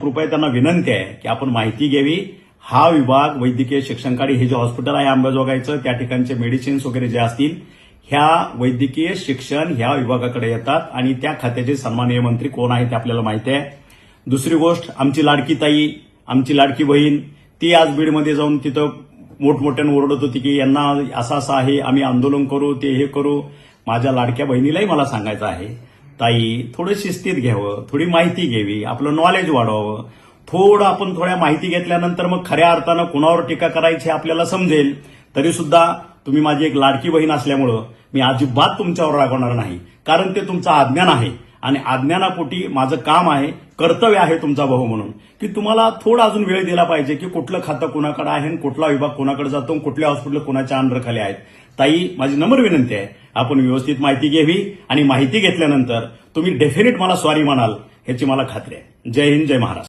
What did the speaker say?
कृपया त्यांना विनंती आहे की आपण माहिती घ्यावी. हा विभाग वैद्यकीय शिक्षणाकडे हे जे हॉस्पिटल आहे अंबाजोगाईचं त्या ठिकाणचे मेडिसिन्स वगैरे जे असतील ह्या वैद्यकीय शिक्षण ह्या विभागाकडे येतात आणि त्या खात्याचे सन्माननीय मंत्री कोण आहे ते आपल्याला माहिती आहे. दुसरी गोष्ट, आमची लाडकी ताई, आमची लाडकी बहीण, ती आज बीडमध्ये जाऊन तिथं मोठमोठ्यानं ओरडत होती की यांना असं असं आहे, आम्ही आंदोलन करू, ते हे करू. माझ्या लाडक्या बहिणीलाही मला सांगायचं आहे, ताई थोडं शिस्तीत घ्यावं, थोडी माहिती घ्यावी, आपलं नॉलेज वाढवावं. थोडं आपण थोड्या माहिती घेतल्यानंतर मग खऱ्या अर्थानं कुणावर टीका करायची हे आपल्याला समजेल. तरी सुद्धा तुम्ही माझी एक लाडकी बहीण असल्यामुळं मी अजिबात तुमच्यावर रागवणार नाही, कारण ते तुमचं अज्ञान आहे आणि अज्ञानापोटी माझं काम आहे, कर्तव्य आहे तुमचा भाऊ म्हणून की तुम्हाला थोडा अजून वेळ दिला पाहिजे की कुठलं खातं कुणाकडे आहे, कुठला विभाग कुणाकडे जातो, कुठल्या हॉस्पिटल कुणाच्या अंडरखाली आहेत. ताई, माझी नम्र विनंती आहे, आपण व्यवस्थित माहिती घ्यावी आणि माहिती घेतल्यानंतर तुम्ही डेफिनेट मला सॉरी म्हणाल ह्याची मला खात्री आहे. जय हिंद, जय महाराष्ट्र.